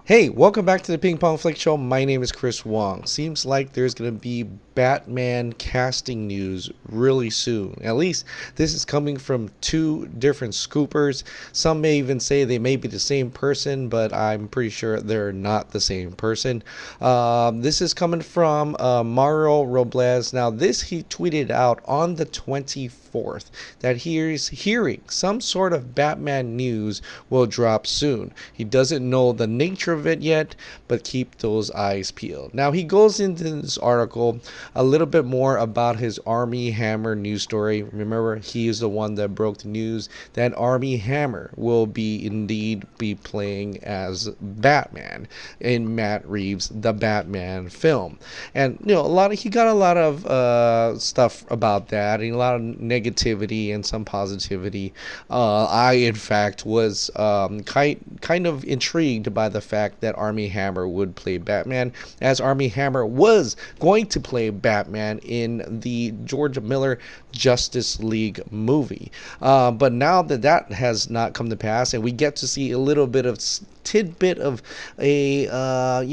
Hey, welcome back to the Ping Pong Flick Show. My name is Chris Wong. Seems like there's going to be Batman casting news really soon. At least this is coming from two different scoopers. Some may even say they may be the same person, but I'm pretty sure they're not the same person. This is coming from Mario Robles. Now, this he tweeted out on the 24th that he's hearing some sort of Batman news will drop soon. He doesn't know the nature of it yet, but keep those eyes peeled. Now, he goes into this article a little bit more about his Armie Hammer news story. Remember, he is the one that broke the news that Armie Hammer will indeed be playing as Batman in Matt Reeves' The Batman film. And he got a lot of stuff about that, and a lot of negativity and some positivity. I in fact was kind of intrigued by the fact that Armie Hammer would play Batman, as Armie Hammer was going to play Batman in the George Miller Justice League movie. But now that has not come to pass, and we get to see a little bit of tidbit of a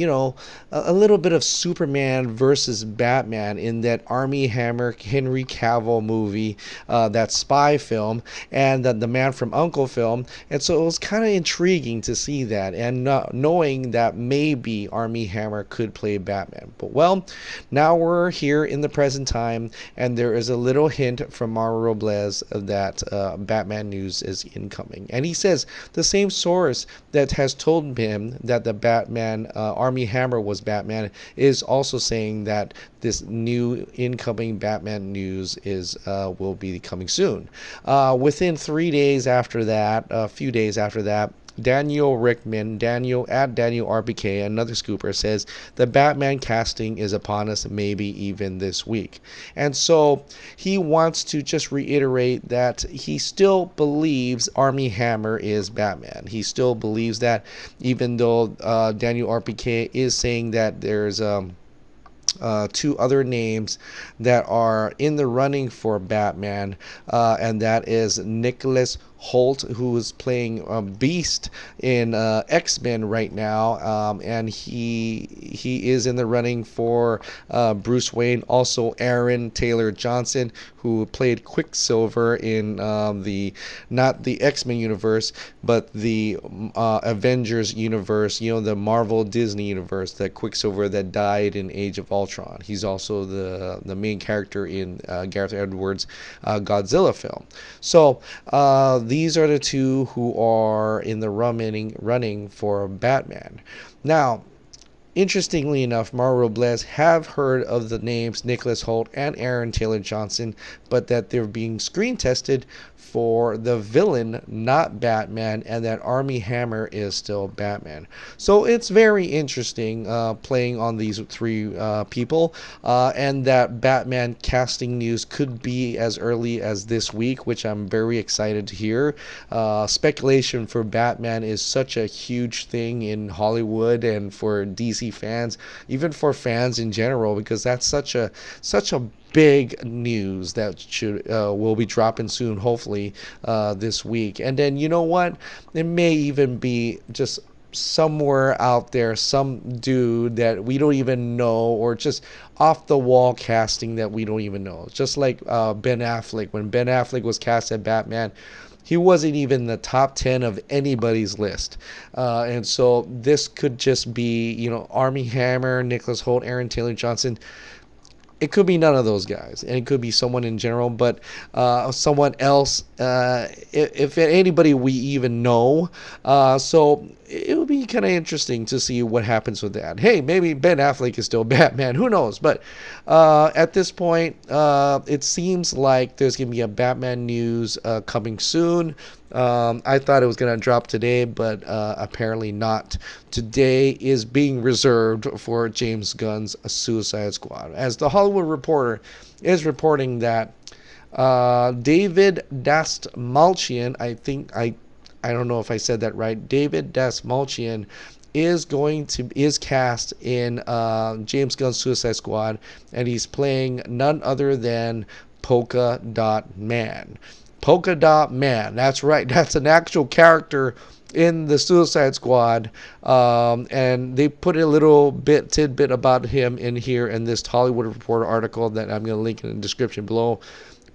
little bit of Superman versus Batman in that Armie Hammer Henry Cavill movie, that spy film, and the Man from Uncle film. And so it was kind of intriguing to see that, and knowing that maybe Armie Hammer could play Batman. But well, now we're here in the present time, and there is a little hint from Mario Robles that Batman news is incoming. And he says the same source that has told him that the Batman, Armie Hammer was Batman, is also saying that this new incoming Batman news will be coming soon. Within 3 days after that, a few days after that, Daniel Rickman, Daniel RBK, another scooper, says the Batman casting is upon us, maybe even this week. And so he wants to just reiterate that he still believes Armie Hammer is Batman. He still believes that, even though Daniel RBK is saying that there's two other names that are in the running for Batman, and that is Nicholas Hoult, who is playing Beast in X-Men right now, and he is in the running for Bruce Wayne. Also, Aaron Taylor Johnson, who played Quicksilver in not the X-Men universe, but the Avengers universe. The Marvel Disney universe. That Quicksilver that died in Age of Ultron. He's also the main character in Gareth Edwards' Godzilla film. So these are the two who are in the running for Batman. Now, interestingly enough, Mario Robles have heard of the names Nicholas Hoult and Aaron Taylor Johnson, but that they're being screen tested for the villain, not Batman, and that Armie Hammer is still Batman. So it's very interesting playing on these three people, and that Batman casting news could be as early as this week, which I'm very excited to hear. Speculation for Batman is such a huge thing in Hollywood and for DC fans, even for fans in general, because that's such a big news that will be dropping soon, hopefully this week. And then, you know what, it may even be just somewhere out there, some dude that we don't even know, or just off the wall casting that we don't even know, just like Ben Affleck. When Ben Affleck was cast as Batman, he wasn't even in the top 10 of anybody's list. And so this could just be, Armie Hammer, Nicholas Hoult, Aaron Taylor Johnson. It could be none of those guys, and it could be someone in general, but someone else, if anybody we even know. So it would be kind of interesting to see what happens with that. Hey, maybe Ben Affleck is still Batman. Who knows? But at this point, it seems like there's going to be a Batman news coming soon. I thought it was going to drop today, but apparently not. Today is being reserved for James Gunn's Suicide Squad, as the Hollywood Reporter is reporting that David Dastmalchian, I don't know if I said that right, David Dastmalchian is cast in James Gunn's Suicide Squad, and he's playing none other than Polka Dot Man. Polka Dot Man. That's right. That's an actual character in the Suicide Squad, and they put a little tidbit about him in here in this Hollywood Reporter article that I'm going to link in the description below.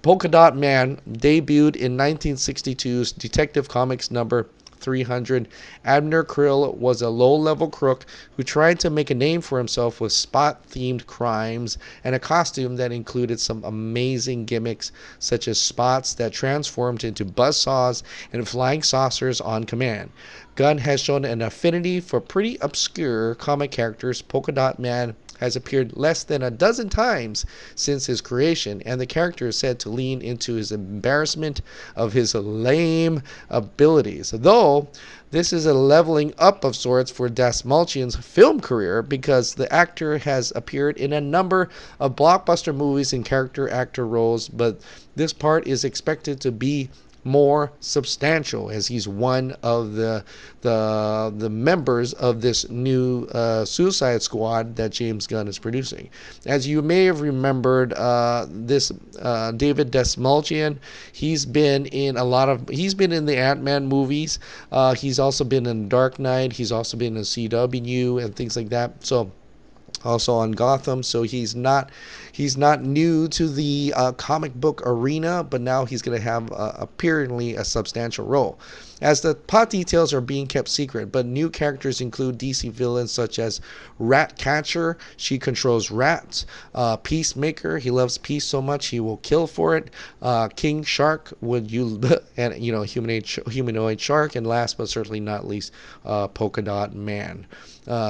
Polka Dot Man debuted in 1962's Detective Comics number 300. Abner Krill was a low-level crook who tried to make a name for himself with spot-themed crimes and a costume that included some amazing gimmicks, such as spots that transformed into buzzsaws and flying saucers on command. Gunn has shown an affinity for pretty obscure comic characters. Polka Dot Man has appeared less than a dozen times since his creation, and the character is said to lean into his embarrassment of his lame abilities. Though this is a leveling up of sorts for Dasmalchian's film career, because the actor has appeared in a number of blockbuster movies in character actor roles, but this part is expected to be more substantial, as he's one of the members of this new Suicide Squad that James Gunn is producing. As you may have remembered, this David Dasmalchian, he's been in the Ant-Man movies. He's also been in Dark Knight. He's also been in CW and things like that. So also on Gotham, so he's not new to the comic book arena, but now he's going to have apparently a substantial role. As the plot details are being kept secret, but new characters include DC villains such as Ratcatcher, she controls rats, Peacemaker, he loves peace so much he will kill for it, King Shark, and humanoid shark, and last but certainly not least, Polka Dot Man.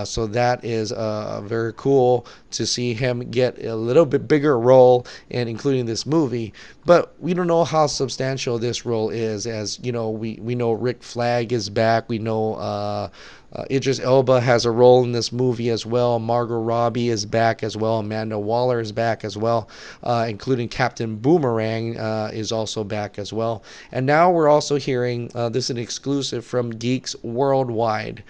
So that is very cool to see him get a little bit bigger role, and including this movie. But we don't know how substantial this role is. As you know, we know Rick Flag is back. We know Idris Elba has a role in this movie as well. Margot Robbie is back as well. Amanda Waller is back as well, including Captain Boomerang is also back as well. And now we're also hearing, this is an exclusive from Geeks Worldwide,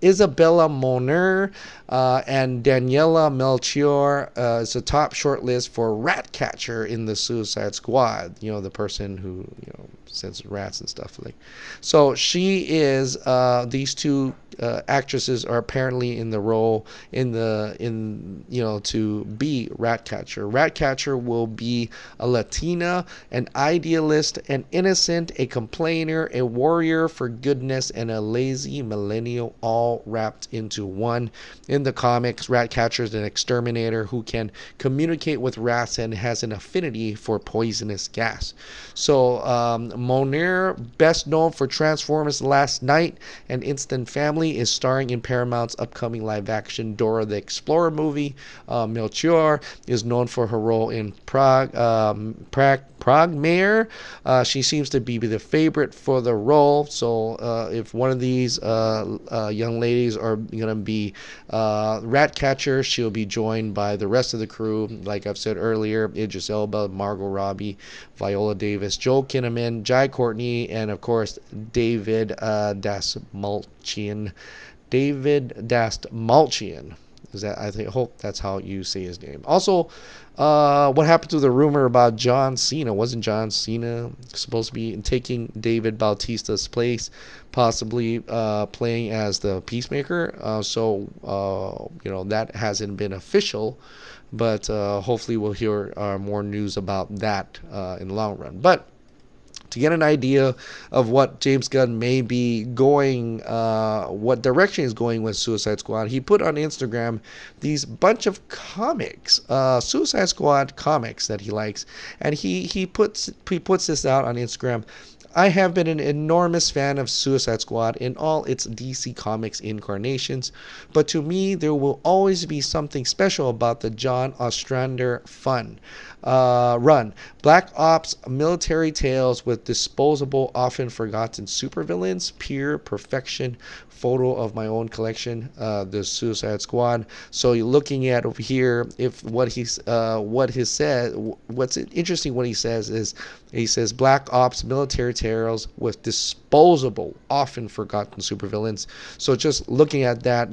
Isabella Moner and Daniela Melchior is a top shortlist for Ratcatcher in the Suicide Squad. You know, the person who sends rats and stuff like. So she is. These two actresses are apparently in the role to be Ratcatcher. Ratcatcher will be a Latina, an idealist, an innocent, a complainer, a warrior for goodness, and a lazy millennial, all wrapped into one. In the comics, Ratcatcher is an exterminator who can communicate with rats and has an affinity for poisonous gas. So Moner, best known for Transformers Last Night and Instant Family, is starring in Paramount's upcoming live-action Dora the Explorer movie. Melchior is known for her role in Pragmare. She seems to be the favorite for the role. So if one of these young ladies are going to be Ratcatcher, she'll be joined by the rest of the crew. Like I've said earlier, Idris Elba, Margot Robbie, Viola Davis, Joel Kinnaman, Jai Courtney, and of course David Dasmalchian. I hope that's how you say his name. Also, what happened to the rumor about John Cena? Wasn't John Cena supposed to be taking David Bautista's place, possibly playing as the Peacemaker? That hasn't been official, but hopefully we'll hear more news about that in the long run. But to get an idea of what James Gunn may be going, what direction he's going with Suicide Squad, he put on Instagram these bunch of comics, Suicide Squad comics that he likes, and he puts this out on Instagram. I have been an enormous fan of Suicide Squad in all its DC Comics incarnations, but to me there will always be something special about the John Ostrander run. Black Ops military tales with disposable, often forgotten supervillains, pure perfection. Photo of my own collection, the Suicide Squad. So you're looking at over here, what's interesting what he says is, he says Black Ops military tales with disposable, often forgotten supervillains. So just looking at that,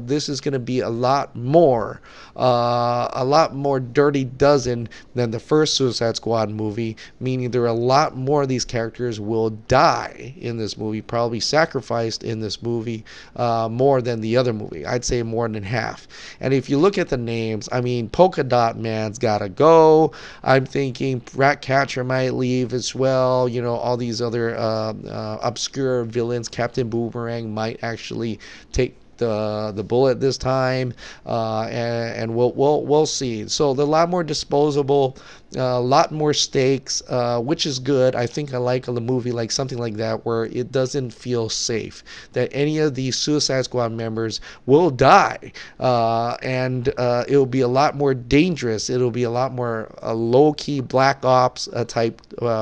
this is going to be a lot more Dirty Dozen than the first Suicide Squad movie, meaning there are a lot more more of these characters will die in this movie, probably sacrificed in this movie, more than the other movie. I'd say more than half. And if you look at the names, I mean, Polka Dot Man's gotta go. I'm thinking Ratcatcher might leave as well. You know, all these other obscure villains. Captain Boomerang might actually take the bullet this time, and we'll see. So they're a lot more disposable, a lot more stakes, which is good. I think I like a movie like something like that where it doesn't feel safe that any of these Suicide Squad members will die, and it'll be a lot more dangerous. It'll be a lot more low-key Black Ops type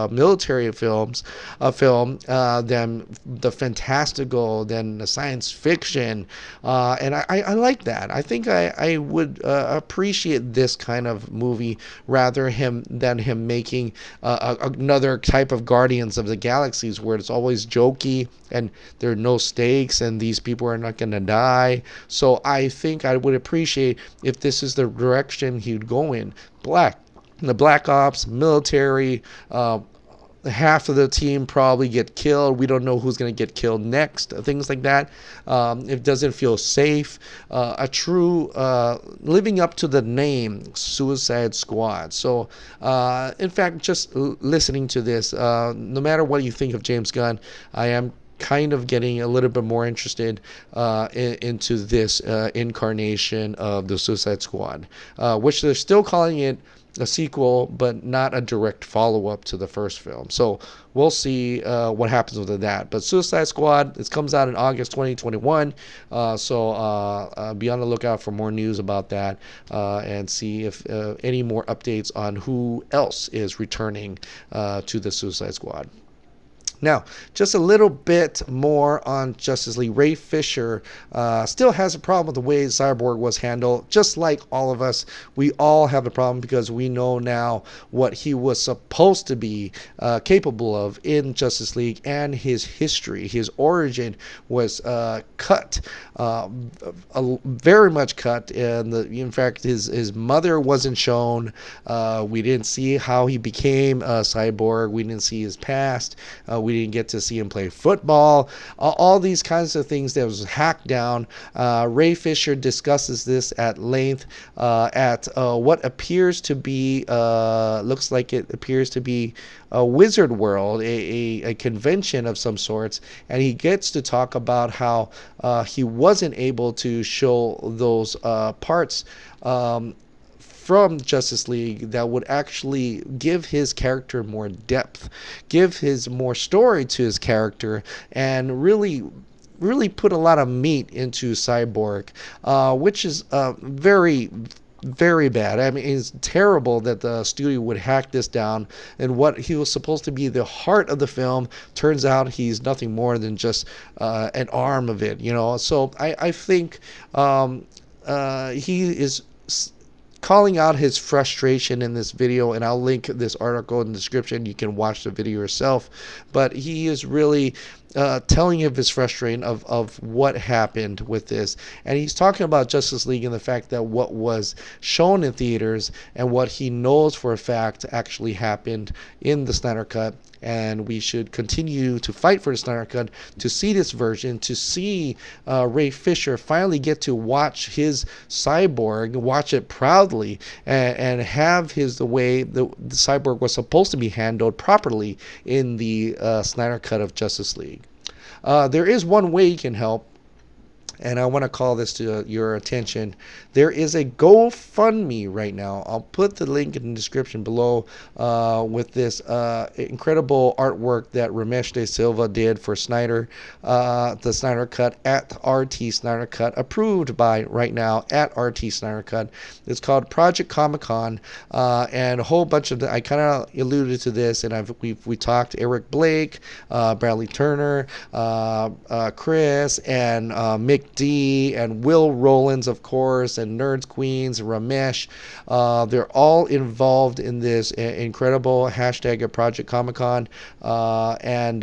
military film than the fantastical, than the science fiction. And I like that. I think I would appreciate this kind of movie rather than him making another type of Guardians of the Galaxies where it's always jokey and there are no stakes and these people are not going to die. So I think I would appreciate if this is the direction he'd go in. The Black Ops, military, half of the team probably get killed. We don't know who's going to get killed next. Things like that. It doesn't feel safe. A true living up to the name Suicide Squad. So, in fact, just listening to this, no matter what you think of James Gunn, I am kind of getting a little bit more interested into this incarnation of the Suicide Squad, which they're still calling it a sequel, but not a direct follow-up to the first film. So we'll see what happens with that. But Suicide Squad, it comes out in August 2021. So be on the lookout for more news about that, and see if any more updates on who else is returning to the Suicide Squad. Now, just a little bit more on Justice League. Ray Fisher still has a problem with the way Cyborg was handled. Just like all of us, we all have a problem because we know now what he was supposed to be capable of in Justice League, and his history, his origin was cut, very much cut. And in fact, his mother wasn't shown. We didn't see how he became a cyborg. We didn't see his past. We didn't get to see him play football. All these kinds of things that was hacked down. Ray Fisher discusses this at length at what appears to be, looks like it appears to be a Wizard World, a convention of some sorts, and he gets to talk about how he wasn't able to show those parts from Justice League that would actually give his character more depth, give his more story to his character, and really put a lot of meat into Cyborg, which is very, very bad. I mean, it's terrible that the studio would hack this down, and what he was supposed to be the heart of the film turns out he's nothing more than just an arm of it, you know. So I think he is calling out his frustration in this video, and I'll link this article in the description. You can watch the video yourself, but he is really telling of his frustration of what happened with this, and he's talking about Justice League and the fact that what was shown in theaters and what he knows for a fact actually happened in the Snyder Cut, and we should continue to fight for the Snyder Cut to see this version, to see Ray Fisher finally get to watch his Cyborg, watch it proudly, and have the way the Cyborg was supposed to be handled properly in the Snyder Cut of Justice League. There is one way you can help, and I want to call this to your attention. There is a GoFundMe right now. I'll put the link in the description below with this incredible artwork that Ramesh De Silva did for Snyder, the Snyder Cut at RT Snyder Cut, approved by right now at RT Snyder Cut. It's called Project Comic Con, and a whole bunch of I kind of alluded to this, and we talked Eric Blake, Bradley Turner, Chris, and Mick Nick D and Will Rollins, of course, and Nerds Queens, Ramesh. They're all involved in this incredible hashtag of Project Comic Con, and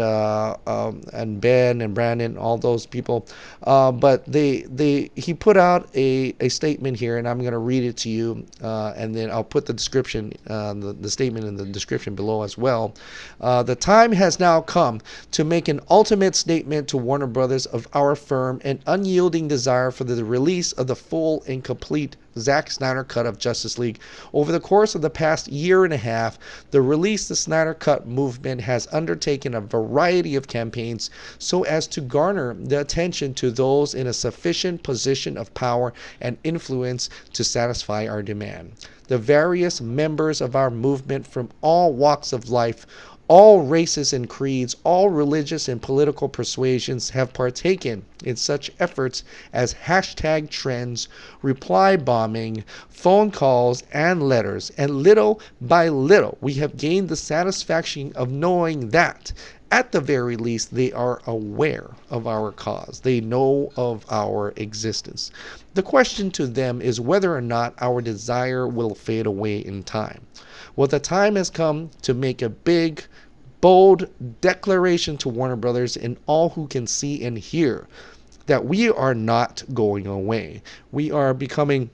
Ben and Brandon, all those people. But he put out a statement here, and I'm going to read it to you, and then I'll put the description, the statement in the description below as well. The time has now come to make an ultimate statement to Warner Brothers of our firm and unyielding desire for the release of the full and complete Zack Snyder Cut of Justice League. Over the course of the past year and a half, the Release the Snyder Cut movement has undertaken a variety of campaigns so as to garner the attention to those in a sufficient position of power and influence to satisfy our demand. The various members of our movement from all walks of life, all races and creeds, all religious and political persuasions have partaken in such efforts as hashtag trends, reply bombing, phone calls, and letters. And little by little, we have gained the satisfaction of knowing that, at the very least, they are aware of our cause. They know of our existence. The question to them is whether or not our desire will fade away in time. Well, the time has come to make a big, bold declaration to Warner Brothers and all who can see and hear that we are not going away. We are becoming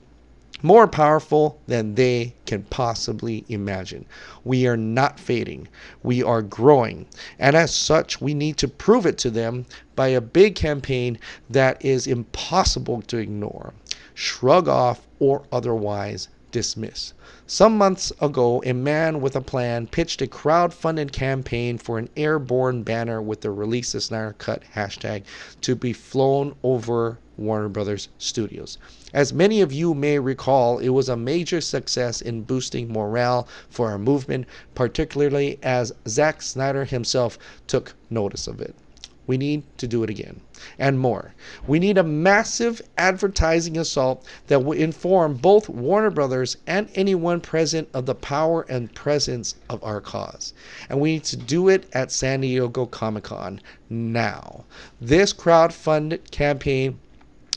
more powerful than they can possibly imagine. We are not fading. We are growing. And as such, we need to prove it to them by a big campaign that is impossible to ignore, shrug off, or otherwise dismiss. Some months ago, a man with a plan pitched a crowd-funded campaign for an airborne banner with the Release the Snyder Cut hashtag to be flown over Warner Brothers Studios. As many of you may recall, it was a major success in boosting morale for our movement, particularly as Zack Snyder himself took notice of it. We need to do it again, and more. We need a massive advertising assault that will inform both Warner Brothers and anyone present of the power and presence of our cause. And we need to do it at San Diego Comic-Con now. This crowdfunded campaign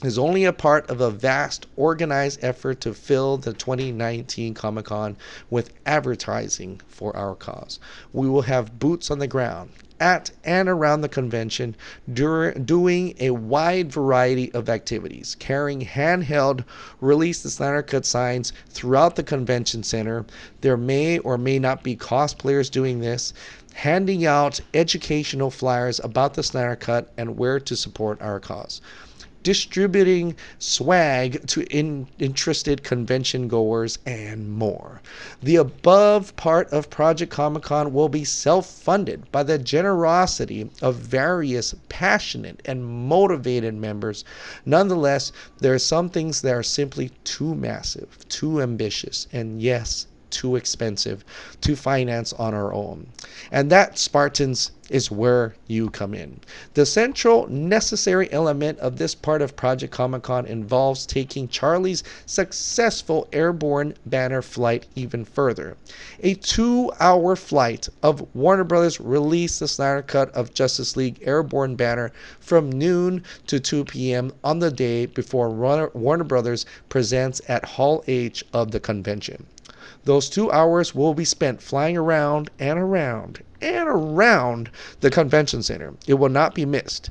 is only a part of a vast organized effort to fill the 2019 Comic-Con with advertising for our cause. We will have boots on the ground at and around the convention, doing a wide variety of activities, carrying handheld Release the Snyder Cut signs throughout the convention center. There may or may not be cosplayers doing this, handing out educational flyers about the Snyder Cut and where to support our cause, distributing swag to interested convention goers, and more. The above part of Project Comic-Con will be self-funded by the generosity of various passionate and motivated members. Nonetheless, there are some things that are simply too massive, too ambitious, and yes, too expensive to finance on our own. And that, Spartans, is where you come in. The central necessary element of this part of Project Comic-Con involves taking Charlie's successful airborne banner flight even further. A 2-hour flight of Warner Brothers Release the Snyder Cut of Justice League airborne banner from noon to 2 p.m. on the day before Warner Brothers presents at Hall H of the convention. Those 2 hours will be spent flying around and around and around the convention center. It will not be missed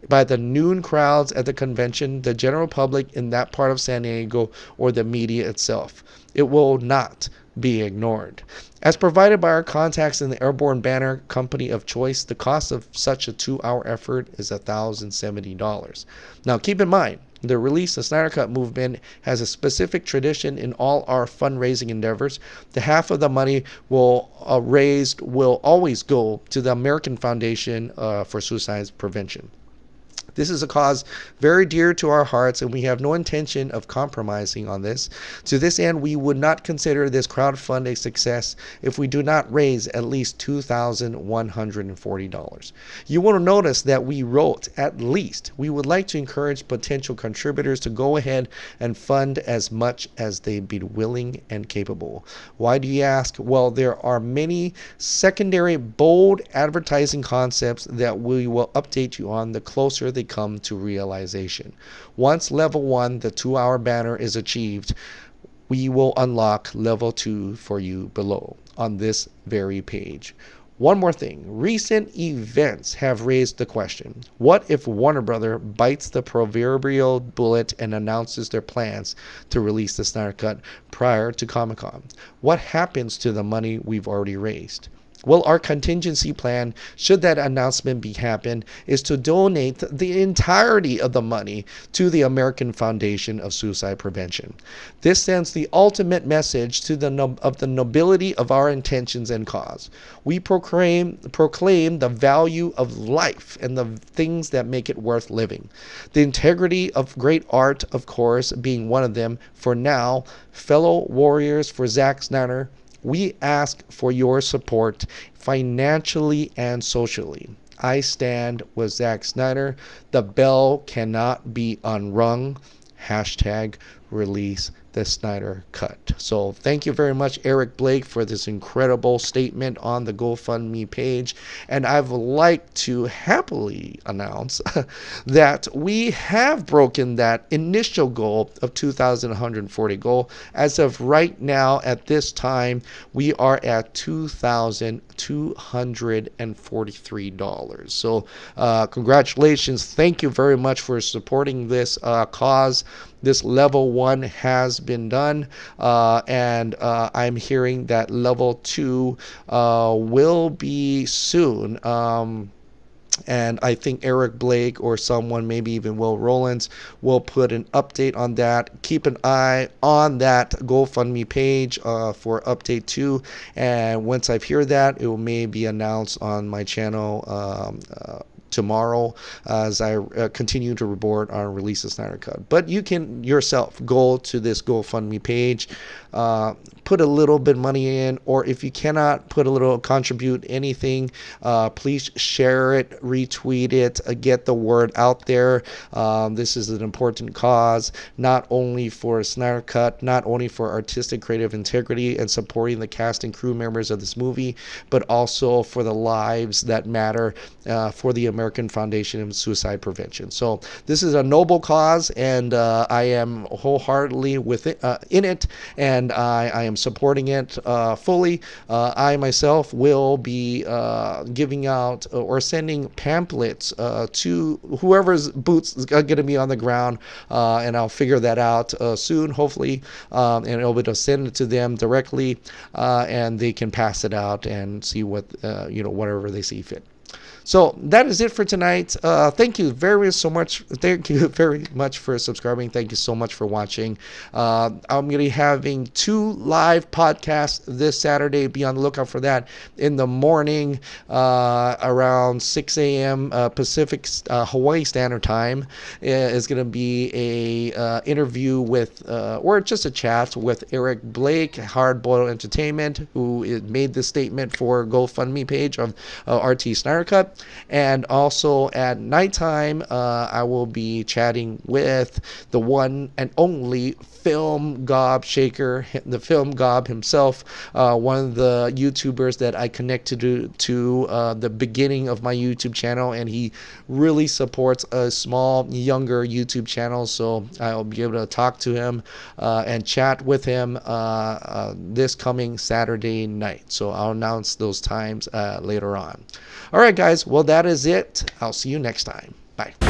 by the noon crowds at the convention, the general public in that part of San Diego, or the media itself. It will not be ignored. As provided by our contacts in the Airborne Banner Company of choice, the cost of such a 2-hour effort is $1,070. Now keep in mind, the Release the Snyder Cut movement has a specific tradition in all our fundraising endeavors. The half of the money raised will always go to the American Foundation for Suicide Prevention. This is a cause very dear to our hearts, and we have no intention of compromising on this. To this end, we would not consider this crowdfund a success if we do not raise at least $2,140. You will notice that we wrote, at least. We would like to encourage potential contributors to go ahead and fund as much as they be willing and capable. Why do you ask? Well, there are many secondary bold advertising concepts that we will update you on the closer the they come to realization. Once level 1, the 2-hour banner, is achieved, we will unlock level 2 for you below on this very page. One more thing, recent events have raised the question, what if Warner Brother bites the proverbial bullet and announces their plans to release the Snyder Cut prior to Comic-Con? What happens to the money we've already raised? Well, our contingency plan, should that announcement be happen, is to donate the entirety of the money to the American Foundation of Suicide Prevention. This sends the ultimate message to the nobility of our intentions and cause. We proclaim the value of life and the things that make it worth living. The integrity of great art, of course, being one of them. For now, fellow warriors for Zack Snyder, we ask for your support financially and socially. I stand with Zack Snyder. The bell cannot be unrung. Hashtag release the Snyder Cut. So thank you very much, Eric Blake, for this incredible statement on the GoFundMe page. And I would like to happily announce that we have broken that initial goal of 2,140 goal. As of right now, at this time, we are at $2,243. So congratulations. Thank you very much for supporting this cause. This level 1 has been done, and I'm hearing that level 2 will be soon. And I think Eric Blake or someone, maybe even Will Rollins, will put an update on that. Keep an eye on that GoFundMe page for update 2. And once I hear that, it may be announced on my channel tomorrow as I continue to report on release of Snyder Cut. But you can yourself go to this GoFundMe page, put a little bit of money in, or if you cannot put a little, contribute anything, please share it, retweet it, get the word out there. This is an important cause, not only for Snyder Cut, not only for artistic creative integrity and supporting the cast and crew members of this movie, but also for the lives that matter, for the American Foundation of Suicide Prevention. So this is a noble cause, and I am wholeheartedly with it, in it, and I am supporting it fully. I myself will be giving out or sending pamphlets to whoever's boots is going to be on the ground, and I'll figure that out soon, hopefully, and I'll be able to send it to them directly, and they can pass it out and see what whatever they see fit. So that is it for tonight. Thank you very much for subscribing. Thank you so much for watching. I'm going to be having 2 live podcasts this Saturday. Be on the lookout for that in the morning around 6 a.m. Pacific Hawaii Standard Time. Is going to be a interview with or just a chat with Eric Blake, Hardboiled Entertainment, who made the statement for GoFundMe page of RT Snyder Cut. And also at nighttime, I will be chatting with the one and only Film Gob Shaker, the Film Gob himself, one of the YouTubers that I connected to the beginning of my YouTube channel, and he really supports a small, younger YouTube channel, so I'll be able to talk to him and chat with him this coming Saturday night. So I'll announce those times later on. All right, guys. Well, that is it. I'll see you next time. Bye.